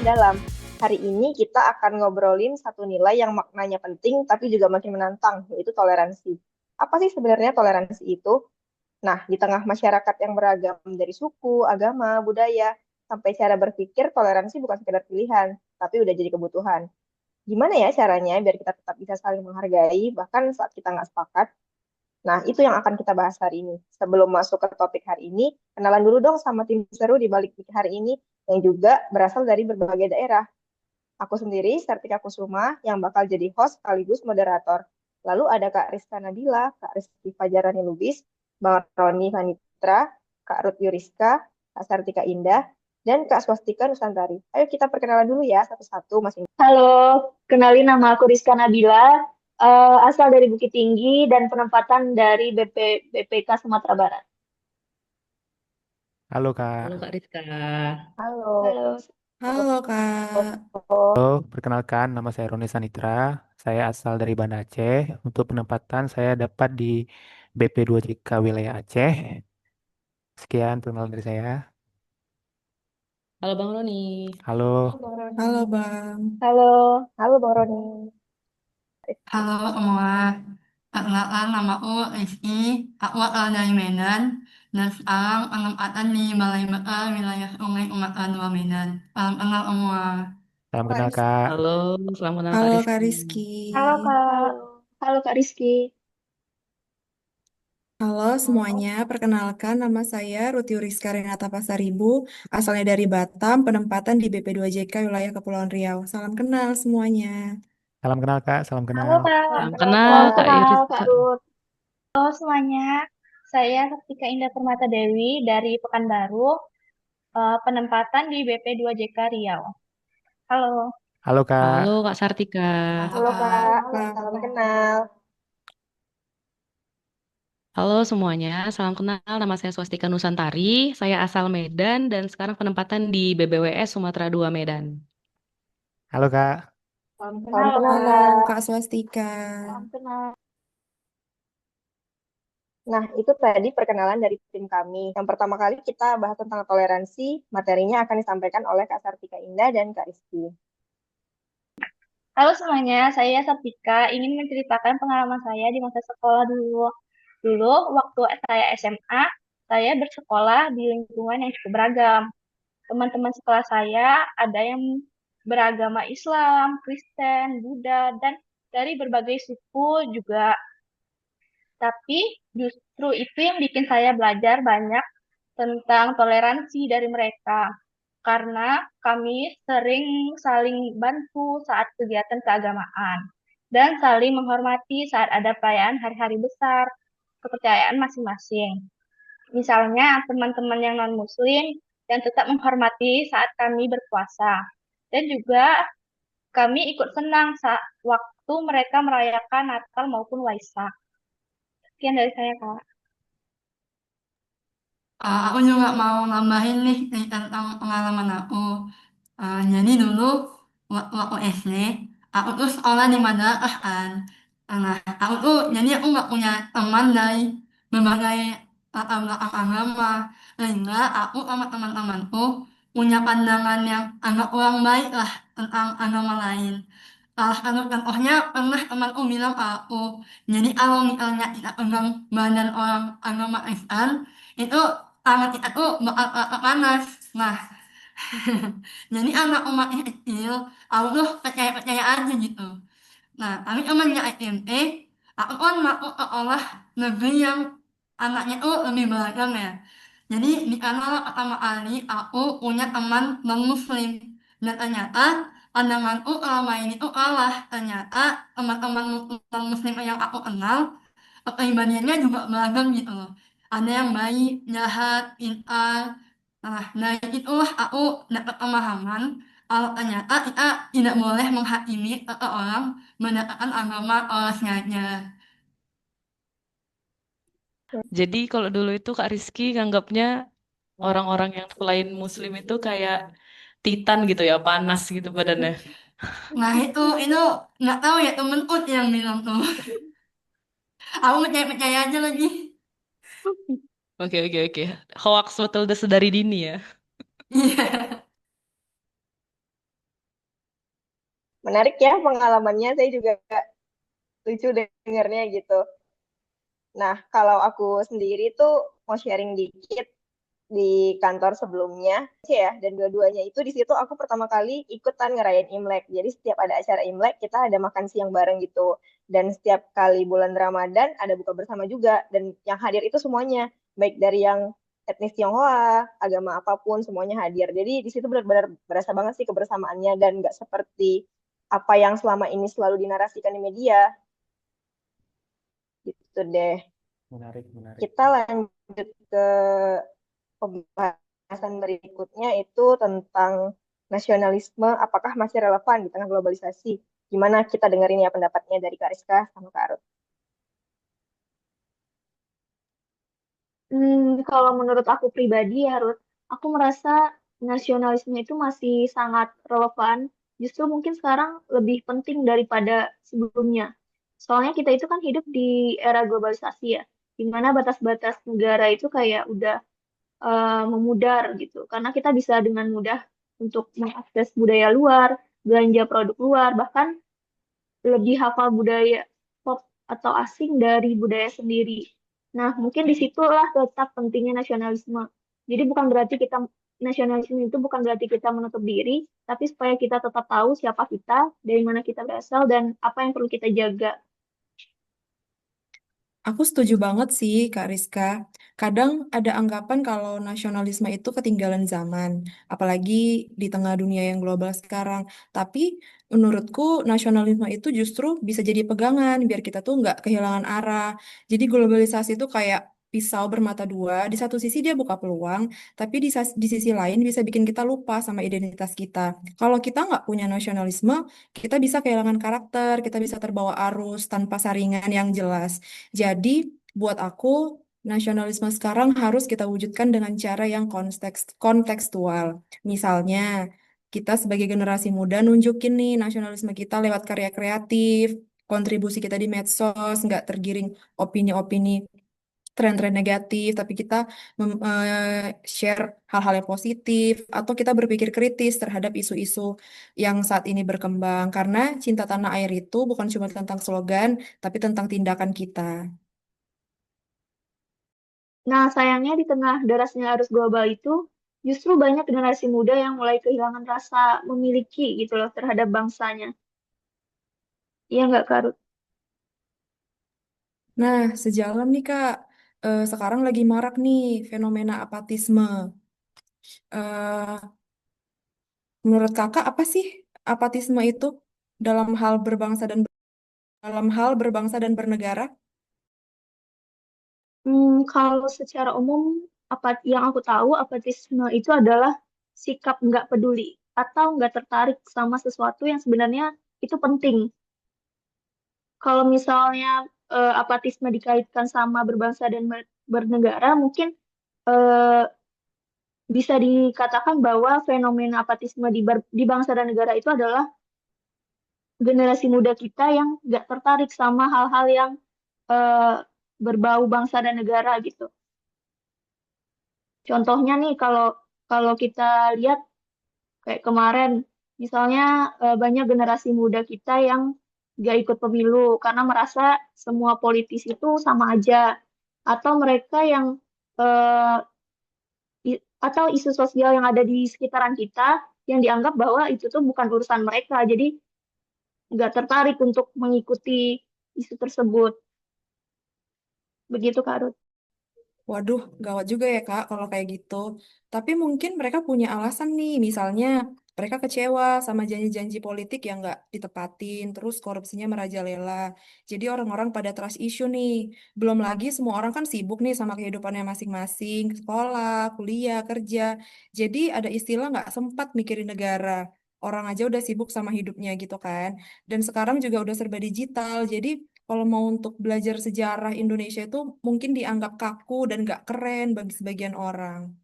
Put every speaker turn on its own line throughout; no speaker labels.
dalam. Hari ini kita akan ngobrolin satu nilai yang maknanya penting tapi juga makin menantang, yaitu toleransi. Apa sih sebenarnya toleransi itu? Nah, di tengah masyarakat yang beragam dari suku, agama, budaya, sampai cara berpikir, toleransi bukan sekedar pilihan, tapi udah jadi kebutuhan. Gimana ya caranya biar kita tetap bisa saling menghargai, bahkan saat kita nggak sepakat? Nah, itu yang akan kita bahas hari ini. Sebelum masuk ke topik hari ini, kenalan dulu dong sama tim seru di balik hari ini yang juga berasal dari berbagai daerah. Aku sendiri, Sartika Kusuma, yang bakal jadi host sekaligus moderator. Lalu ada Kak Rizka Nabila, Kak Rizky Fajarani Lubis, Bang Roni Vanitra, Kak Ruth Yuriska, Kak Sartika Indah, dan Kak Swastika Nusantari. Ayo kita perkenalan dulu ya satu-satu masing-masing.
Halo, kenalin nama aku Rizka Nabila, asal dari Bukit Tinggi dan penempatan dari BPK Sumatera Barat.
Halo
Halo
Kak,
Kak Rizka.
Halo.
Halo.
Halo Kak,
halo, perkenalkan nama saya Roni Sanitra, saya asal dari Banda Aceh. Untuk penempatan saya dapat di BP2JK wilayah Aceh. Sekian perkenalan dari saya.
Halo Bang Roni.
Halo,
Bang Roni.
halo Bang.
Halo.
Halo Bang Roni.
Halo semua, perkenalkan nama aku Rizky, aku asal dari Medan, dan sekarang penempatan di Balai Bekal wilayah Sungai Sumatera II Medan. Salam kenal semua.
salam
Kak
kenal
Rizky.
Kak.
Halo, selamat kenal Kak
Halo Kak
Rizky.
Rizky.
Halo Kak. Halo Kak Rizky.
Halo semuanya, perkenalkan nama saya Ruti Rizka Renata Pasaribu, asalnya dari Batam, penempatan di BP2JK wilayah Kepulauan Riau. Salam kenal semuanya.
Salam kenal Kak, salam
Halo
kenal.
Kak.
Salam
Kenal
kenal
Salam
Kak
Kak.
kenal Kak
Rizka.
Ruth. Halo semuanya, saya Saktika Indah Permata Dewi dari Pekanbaru, penempatan di BP2JK Riau. Halo.
Halo
Halo
Kak,
Kak Sartika.
Halo
Halo
Kak.
Kak.
Kak.
Salam kenal.
Halo semuanya, salam kenal. Nama saya Swastika Nusantari. Saya asal Medan dan sekarang penempatan di BBWS Sumatera II Medan.
halo Kak.
Salam
Salam
kenal
kenal
Halo
Kak.
Kak.
Kak Swastika.
Salam kenal.
Nah, itu tadi perkenalan dari tim kami. Yang pertama kali kita bahas tentang toleransi, materinya akan disampaikan oleh Kak Sartika Indah dan Kak Rizky.
Halo semuanya, saya Saptika ingin menceritakan pengalaman saya di masa sekolah dulu. Dulu, waktu saya SMA, saya bersekolah di lingkungan yang cukup beragam. Teman-teman sekelas saya ada yang beragama Islam, Kristen, Buddha, dan dari berbagai suku juga. Tapi justru itu yang bikin saya belajar banyak tentang toleransi dari mereka. Karena kami sering saling bantu saat kegiatan keagamaan dan saling menghormati saat ada perayaan hari-hari besar kepercayaan masing-masing. Misalnya teman-teman yang non-muslim dan tetap menghormati saat kami berpuasa. Dan juga kami ikut senang saat waktu mereka merayakan Natal maupun Waisak. Sekian dari saya, Kak.
Aku juga mau nambahin nih tentang pengalaman aku. Jadi dulu waktu SD, aku tuh sekolah di madrasah kan. Nah, aku tuh jadi aku nggak punya teman dari berbagai latar belakang agama. Sehingga aku sama teman-temanku punya pandangan yang agak kurang baik lah tentang agama lain. Salah satu contohnya pernah temanku bilang ke aku, jadi kalau misalnya kita pegang badan orang agama Islam, itu tangan kita tuh bakal panas. Nah, jadi anak umatnya kecil, aku tuh percaya-percaya aja gitu. Nah, tapi temannya SMP, aku kan masuk ke sekolah negeri yang anaknya tuh lebih beragam ya. Jadi di sana pertama kali aku punya teman non-muslim. Dan ternyata pandanganku selama ini tuh kalah. Ternyata teman-teman non-muslim yang aku kenal, kepribadiannya juga beragam gitu loh. Ada yang baik, jahat, pintar. Nah, dari itulah aku dapat pemahaman kalau ternyata kita tidak boleh menghakimi seseorang berdasarkan agama olehnya.
Jadi kalau dulu itu Kak Rizky nganggapnya orang-orang yang selain Muslim itu kayak Titan gitu ya, panas gitu badannya.
Nah itu nggak tahu ya temenku yang bilang tuh. Aku percaya-percaya aja lagi.
Oke, oke, oke. Hoax betul dari dini ya.
Iya.
Menarik ya pengalamannya, saya juga lucu dengarnya gitu. Nah, kalau aku sendiri tuh mau sharing dikit di kantor sebelumnya sih ya, dan dua-duanya itu di situ aku pertama kali ikutan ngerayain Imlek. Jadi setiap ada acara Imlek kita ada makan siang bareng gitu, dan setiap kali bulan Ramadan ada buka bersama juga, dan yang hadir itu semuanya, baik dari yang etnis Tionghoa, agama apapun semuanya hadir. Jadi di situ benar-benar berasa banget sih kebersamaannya, dan nggak seperti apa yang selama ini selalu dinarasikan di media gitu deh.
Menarik, menarik.
Kita lanjut ke pembahasan berikutnya itu tentang nasionalisme, apakah masih relevan di tengah globalisasi? Gimana kita dengerin ya pendapatnya dari Kak Rizka sama Kak Arut.
Kalau menurut aku pribadi ya, Ruth, aku merasa nasionalisme itu masih sangat relevan. Justru mungkin sekarang lebih penting daripada sebelumnya. Soalnya kita itu kan hidup di era globalisasi ya, di mana batas-batas negara itu kayak udah memudar gitu. Karena kita bisa dengan mudah untuk mengakses budaya luar, belanja produk luar, bahkan lebih hafal budaya pop atau asing dari budaya sendiri. Nah, mungkin disitulah letak pentingnya nasionalisme. Jadi bukan berarti kita nasionalisme itu bukan berarti kita menutup diri, tapi supaya kita tetap tahu siapa kita, dari mana kita berasal, dan apa yang perlu kita jaga.
Aku setuju banget sih, Kak Rizka. Kadang ada anggapan kalau nasionalisme itu ketinggalan zaman, apalagi di tengah dunia yang global sekarang. Tapi menurutku nasionalisme itu justru bisa jadi pegangan biar kita tuh nggak kehilangan arah. Jadi globalisasi itu kayak pisau bermata dua. Di satu sisi dia buka peluang, tapi di sisi lain bisa bikin kita lupa sama identitas kita. Kalau kita nggak punya nasionalisme, kita bisa kehilangan karakter, kita bisa terbawa arus tanpa saringan yang jelas. Jadi, buat aku, nasionalisme sekarang harus kita wujudkan dengan cara yang kontekstual. Misalnya, kita sebagai generasi muda nunjukin nih nasionalisme kita lewat karya kreatif, kontribusi kita di medsos, nggak tergiring opini-opini tren-tren negatif, tapi kita share hal-hal yang positif, atau kita berpikir kritis terhadap isu-isu yang saat ini berkembang. Karena cinta tanah air itu bukan cuma tentang slogan, tapi tentang tindakan kita.
Nah, sayangnya di tengah derasnya arus global itu, justru banyak generasi muda yang mulai kehilangan rasa memiliki gitu loh terhadap bangsanya. Iya nggak, Kak Ruth?
Nah, sejalan nih Kak, sekarang lagi marak nih fenomena apatisme. Eh, Menurut Kakak apa sih apatisme itu dalam hal berbangsa dan bernegara?
Kalau secara umum, apa yang aku tahu, apatisme itu adalah sikap nggak peduli atau nggak tertarik sama sesuatu yang sebenarnya itu penting. Kalau misalnya apatisme dikaitkan sama berbangsa dan bernegara, mungkin eh, bisa dikatakan bahwa fenomena apatisme di bangsa dan negara itu adalah generasi muda kita yang nggak tertarik sama hal-hal yang eh, berbau bangsa dan negara gitu. Contohnya nih, kalau kalau kita lihat kayak kemarin, misalnya banyak generasi muda kita yang nggak ikut pemilu karena merasa semua politis itu sama aja, atau mereka yang eh, atau isu sosial yang ada di sekitaran kita yang dianggap bahwa itu tuh bukan urusan mereka, jadi nggak tertarik untuk mengikuti isu tersebut. Begitu, Kak Ruth.
Waduh, gawat juga ya Kak kalau kayak gitu. Tapi mungkin mereka punya alasan nih, misalnya mereka kecewa sama janji-janji politik yang nggak ditepatin, terus korupsinya merajalela. Jadi orang-orang pada trust issue nih. Belum lagi semua orang kan sibuk nih sama kehidupannya masing-masing, sekolah, kuliah, kerja. Jadi ada istilah nggak sempat mikirin negara. Orang aja udah sibuk sama hidupnya gitu kan. Dan sekarang juga udah serba digital, jadi kalau mau untuk belajar sejarah Indonesia itu mungkin dianggap kaku dan gak keren bagi sebagian orang.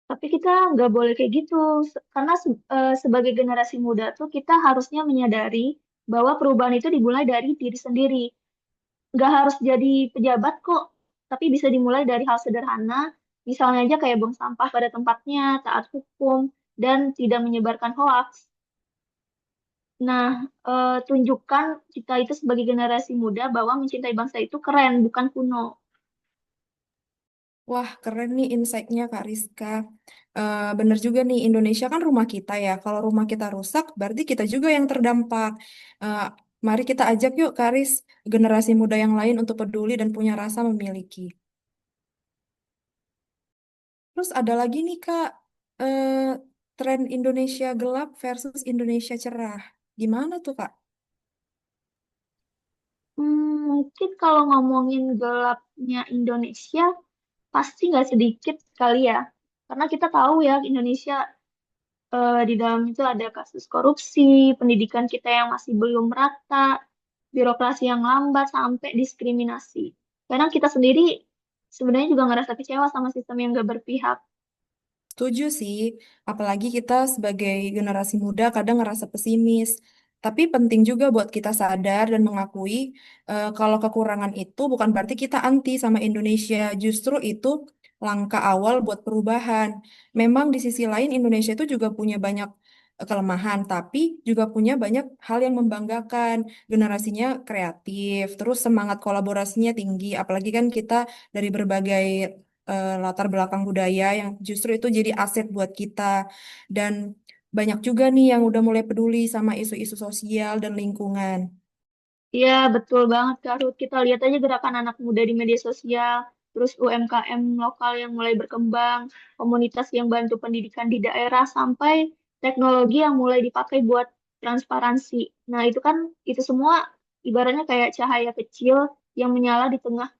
Tapi kita nggak boleh kayak gitu, karena sebagai generasi muda tuh kita harusnya menyadari bahwa perubahan itu dimulai dari diri sendiri. Nggak harus jadi pejabat kok, tapi bisa dimulai dari hal sederhana, misalnya aja kayak buang sampah pada tempatnya, taat hukum, dan tidak menyebarkan hoaks. Nah, tunjukkan kita itu sebagai generasi muda bahwa mencintai bangsa itu keren, bukan kuno.
Wah, keren nih insight-nya Kak Rizka. Bener juga nih, Indonesia kan rumah kita ya. Kalau rumah kita rusak, berarti kita juga yang terdampak. Eh, Mari kita ajak yuk, Kak Riz, generasi muda yang lain untuk peduli dan punya rasa memiliki. Terus ada lagi nih, Kak, eh, tren Indonesia gelap versus Indonesia cerah. Gimana tuh, Kak?
Mungkin kalau ngomongin gelapnya Indonesia, pasti nggak sedikit kali ya. Karena kita tahu ya, Indonesia di dalam itu ada kasus korupsi, pendidikan kita yang masih belum rata, birokrasi yang lambat, sampai diskriminasi. Kadang kita sendiri sebenarnya juga ngerasa kecewa sama sistem yang gak berpihak.
Setuju sih, apalagi kita sebagai generasi muda kadang ngerasa pesimis. Tapi penting juga buat kita sadar dan mengakui kalau kekurangan itu bukan berarti kita anti sama Indonesia. Justru itu langkah awal buat perubahan. Memang di sisi lain Indonesia itu juga punya banyak kelemahan, tapi juga punya banyak hal yang membanggakan. Generasinya kreatif, terus semangat kolaborasinya tinggi. Apalagi kan kita dari berbagai latar belakang budaya yang justru itu jadi aset buat kita. Dan banyak juga nih yang udah mulai peduli sama isu-isu sosial dan lingkungan.
Iya, betul banget, Kak Ruth. Kita lihat aja gerakan anak muda di media sosial, terus UMKM lokal yang mulai berkembang, komunitas yang bantu pendidikan di daerah, sampai teknologi yang mulai dipakai buat transparansi. Nah, itu kan, itu semua ibaratnya kayak cahaya kecil yang menyala di tengah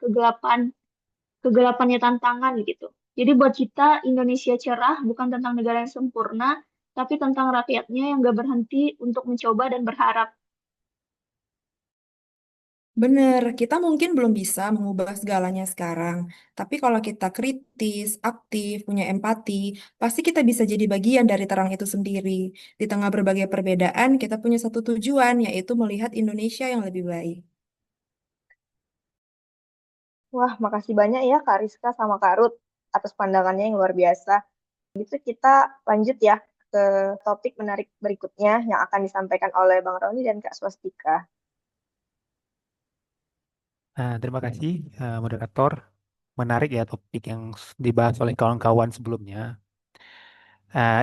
kegelapannya tantangan gitu. Jadi buat kita, Indonesia cerah bukan tentang negara yang sempurna, tapi tentang rakyatnya yang gak berhenti untuk mencoba dan berharap.
Bener, kita mungkin belum bisa mengubah segalanya sekarang, tapi kalau kita kritis, aktif, punya empati, pasti kita bisa jadi bagian dari terang itu sendiri. Di tengah berbagai perbedaan, kita punya satu tujuan, yaitu melihat Indonesia yang lebih baik.
Wah, makasih banyak ya Kak Rizka sama Kak Ruth atas pandangannya yang luar biasa. Gitu kita lanjut ya ke topik menarik berikutnya yang akan disampaikan oleh Bang Roni dan Kak Swastika.
Nah, terima kasih moderator. Menarik ya topik yang dibahas oleh kawan-kawan sebelumnya.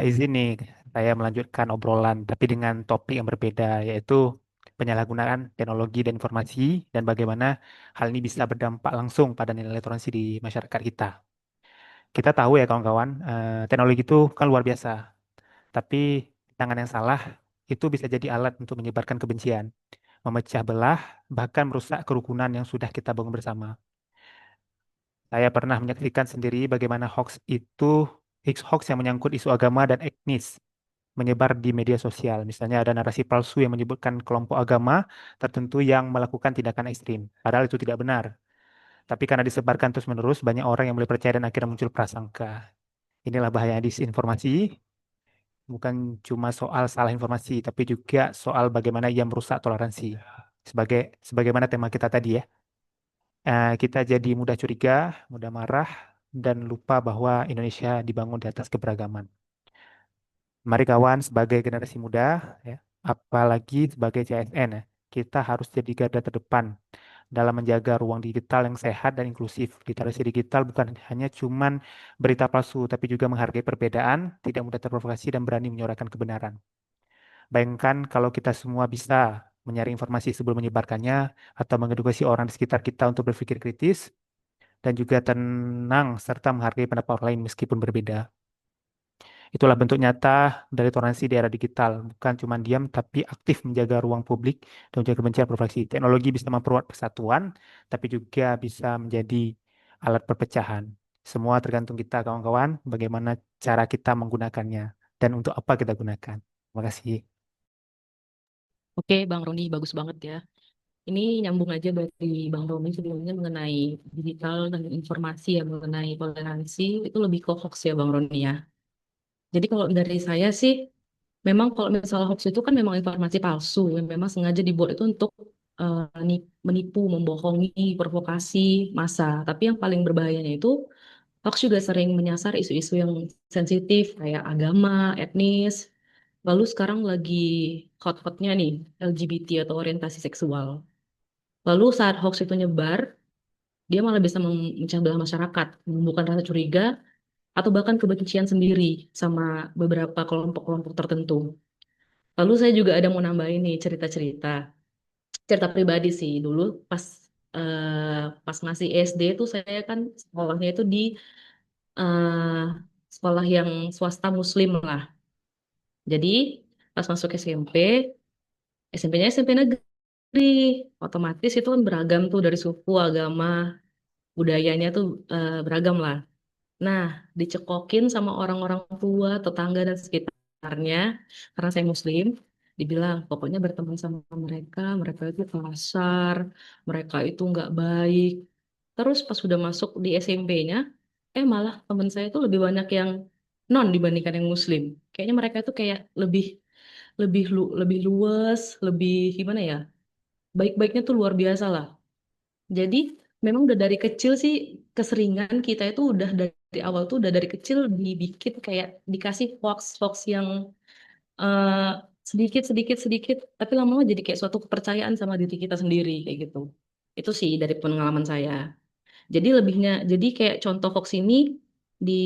Izin nih, saya melanjutkan obrolan, tapi dengan topik yang berbeda, yaitu penyalahgunaan teknologi dan informasi dan bagaimana hal ini bisa berdampak langsung pada nilai toleransi di masyarakat kita. Kita tahu ya kawan-kawan, teknologi itu kan luar biasa, tapi di tangan yang salah itu bisa jadi alat untuk menyebarkan kebencian, memecah belah, bahkan merusak kerukunan yang sudah kita bangun bersama. Saya pernah menyaksikan sendiri bagaimana hoax yang menyangkut isu agama dan etnis menyebar di media sosial. Misalnya ada narasi palsu yang menyebutkan kelompok agama tertentu yang melakukan tindakan ekstrim. Padahal itu tidak benar. Tapi karena disebarkan terus-menerus, banyak orang yang mulai percaya dan akhirnya muncul prasangka. Inilah bahaya disinformasi, bukan cuma soal salah informasi, tapi juga soal bagaimana ia merusak toleransi. Sebagaimana tema kita tadi ya. Kita jadi mudah curiga, mudah marah, dan lupa bahwa Indonesia dibangun di atas keberagaman. Mari kawan, sebagai generasi muda, ya, apalagi sebagai CSN, ya, kita harus jadi garda terdepan dalam menjaga ruang digital yang sehat dan inklusif. Literasi digital bukan hanya cuman berita palsu, tapi juga menghargai perbedaan, tidak mudah terprovokasi, dan berani menyuarakan kebenaran. Bayangkan kalau kita semua bisa mencari informasi sebelum menyebarkannya, atau mengedukasi orang di sekitar kita untuk berpikir kritis, dan juga tenang serta menghargai pendapat orang lain meskipun berbeda. Itulah bentuk nyata dari toleransi di era digital, bukan cuma diam tapi aktif menjaga ruang publik dan menjaga kebencian profesi. Teknologi bisa memperkuat persatuan, tapi juga bisa menjadi alat perpecahan. Semua tergantung kita, kawan-kawan, bagaimana cara kita menggunakannya dan untuk apa kita gunakan. Terima kasih.
Oke, Bang Roni, bagus banget ya. Ini nyambung aja dari Bang Roni sebelumnya mengenai digital dan informasi ya, mengenai toleransi, itu lebih ke hoax ya Bang Roni ya. Jadi kalau dari saya sih, memang kalau misalnya hoax itu kan memang informasi palsu yang memang sengaja dibuat itu untuk menipu, membohongi, provokasi massa. Tapi yang paling berbahayanya itu hoax juga sering menyasar isu-isu yang sensitif kayak agama, etnis, Lalu sekarang lagi hot-hotnya nih LGBT atau orientasi seksual. Lalu saat hoax itu nyebar, dia malah bisa memecah belah masyarakat, menimbulkan rasa curiga atau bahkan kebencian sendiri sama beberapa kelompok-kelompok tertentu. Lalu saya juga ada mau nambahin nih cerita-cerita. Cerita pribadi sih. Dulu pas masih SD itu saya kan sekolahnya itu di eh, sekolah yang swasta muslim lah. Jadi pas masuk SMP, SMP-nya SMP negeri. Otomatis itu kan beragam tuh dari suku, agama, budayanya tuh beragam lah. Nah, dicekokin sama orang-orang tua, tetangga dan sekitarnya, karena saya Muslim, dibilang pokoknya berteman sama mereka, mereka itu kasar, mereka itu nggak baik. Terus pas sudah masuk di SMP-nya, malah teman saya itu lebih banyak yang non dibandingkan yang Muslim. Kayaknya mereka itu kayak lebih lebih luas, lebih gimana ya? Baik-baiknya tuh luar biasa lah. Jadi memang udah dari kecil sih keseringan kita itu udah dari awal tuh udah dari kecil dibikin kayak dikasih hoax-hoax yang eh, sedikit sedikit sedikit tapi lama-lama jadi kayak suatu kepercayaan sama diri kita sendiri kayak gitu. Itu sih dari pengalaman saya. Jadi lebihnya jadi kayak contoh hoax ini di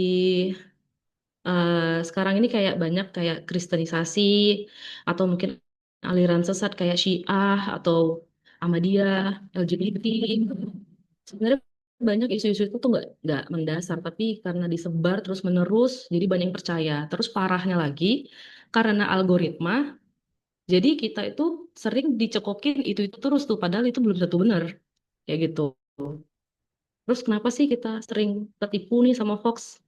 sekarang ini kayak banyak kayak kristenisasi atau mungkin aliran sesat kayak Syiah atau Ahmadiyah, LGBT. Sebenarnya banyak isu-isu itu tuh nggak mendasar, tapi karena disebar terus menerus, jadi banyak yang percaya. Terus parahnya lagi, karena algoritma, jadi kita itu sering dicekokin itu terus tuh, padahal itu belum tentu benar, kayak gitu. Terus kenapa sih kita sering tertipu nih sama hoax?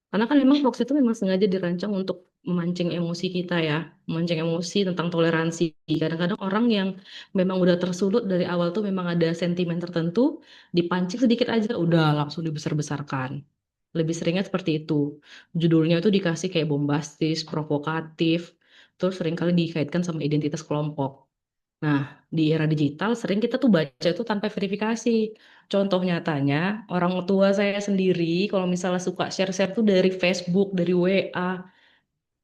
Karena kan memang hoax itu memang sengaja dirancang untuk memancing emosi kita ya, memancing emosi tentang toleransi. Kadang-kadang orang yang memang udah tersulut dari awal tuh memang ada sentimen tertentu, dipancing sedikit aja udah langsung dibesar-besarkan. Lebih seringnya seperti itu. Judulnya itu dikasih kayak bombastis, provokatif, terus seringkali dikaitkan sama identitas kelompok. Nah, di era digital sering kita tuh baca itu tanpa verifikasi. Contoh nyatanya, orang tua saya sendiri kalau misalnya suka share-share tuh dari Facebook, dari WA,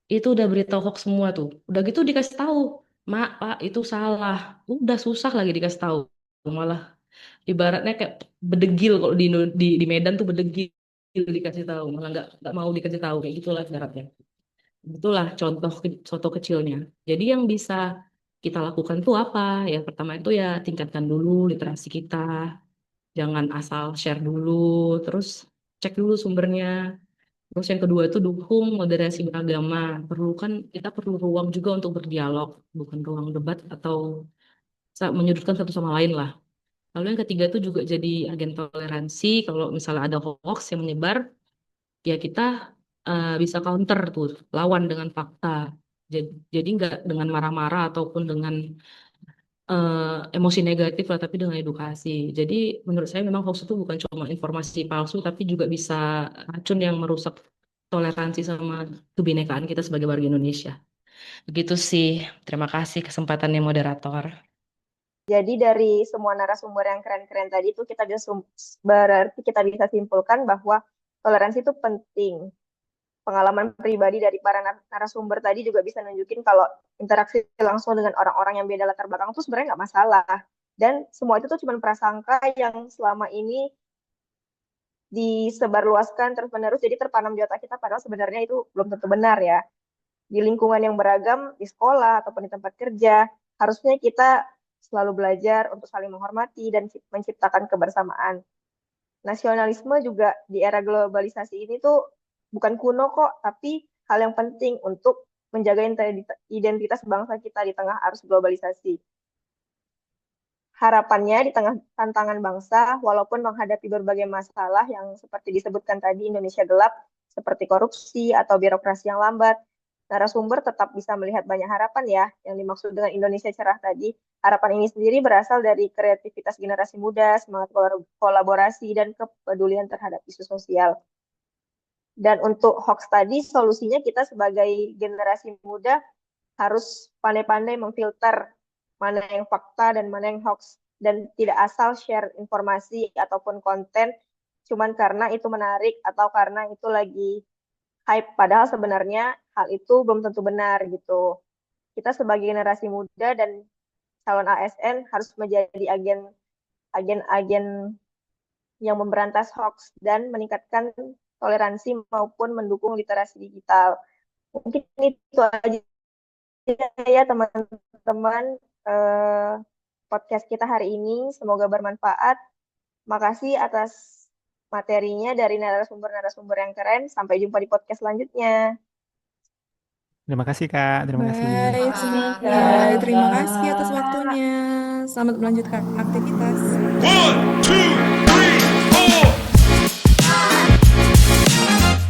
itu udah berita hoax semua tuh. Udah gitu dikasih tahu, "Mak, Pak, itu salah." Udah susah lagi dikasih tahu. Malah ibaratnya kayak bedegil kalau di Medan tuh bedegil dikasih tahu, malah nggak mau dikasih tahu kayak gitulah ibaratnya. Itulah contoh kecilnya. Jadi yang bisa kita lakukan tuh apa? Yang pertama itu ya tingkatkan dulu literasi kita. Jangan asal share dulu, terus cek dulu sumbernya. Terus yang kedua itu dukung moderasi beragama. Kita perlu ruang juga untuk berdialog, bukan ruang debat atau menyudutkan satu sama lain lah. Lalu yang ketiga itu juga jadi agen toleransi. Kalau misalnya ada hoax yang menyebar, ya kita bisa counter tuh, lawan dengan fakta. Jadi nggak dengan marah-marah ataupun dengan emosi negatif lah, tapi dengan edukasi. Jadi menurut saya memang hoax itu bukan cuma informasi palsu, tapi juga bisa racun yang merusak toleransi sama kebinekaan kita sebagai warga Indonesia. Begitu sih. Terima kasih kesempatannya moderator.
Jadi dari semua narasumber yang keren-keren tadi itu berarti kita bisa simpulkan bahwa toleransi itu penting. Pengalaman pribadi dari para narasumber tadi juga bisa nunjukin kalau interaksi langsung dengan orang-orang yang beda latar belakang itu sebenarnya nggak masalah. Dan semua itu tuh cuma prasangka yang selama ini disebarluaskan terus-menerus, jadi terpanam di otak kita, padahal sebenarnya itu belum tentu benar ya. Di lingkungan yang beragam, di sekolah ataupun di tempat kerja, harusnya kita selalu belajar untuk saling menghormati dan menciptakan kebersamaan. Nasionalisme juga di era globalisasi ini tuh bukan kuno kok, tapi hal yang penting untuk menjaga identitas bangsa kita di tengah arus globalisasi. Harapannya di tengah tantangan bangsa, walaupun menghadapi berbagai masalah yang seperti disebutkan tadi Indonesia gelap, seperti korupsi atau birokrasi yang lambat, narasumber tetap bisa melihat banyak harapan ya. Yang dimaksud dengan Indonesia cerah tadi, harapan ini sendiri berasal dari kreativitas generasi muda, semangat kolaborasi, dan kepedulian terhadap isu sosial. Dan untuk hoax tadi, solusinya kita sebagai generasi muda harus pandai-pandai memfilter mana yang fakta dan mana yang hoax. Dan tidak asal share informasi ataupun konten cuman karena itu menarik atau karena itu lagi hype. Padahal sebenarnya hal itu belum tentu benar gitu. Kita sebagai generasi muda dan calon ASN harus menjadi agen-agen yang memberantas hoax dan meningkatkan toleransi maupun mendukung literasi digital. Mungkin itu aja ya teman-teman podcast kita hari ini. Semoga bermanfaat. Makasih atas materinya dari narasumber-narasumber yang keren. Sampai jumpa di podcast selanjutnya.
Terima kasih Kak, terima kasih.
Baik, terima kasih atas waktunya. Selamat melanjutkan aktivitas.
1, 2,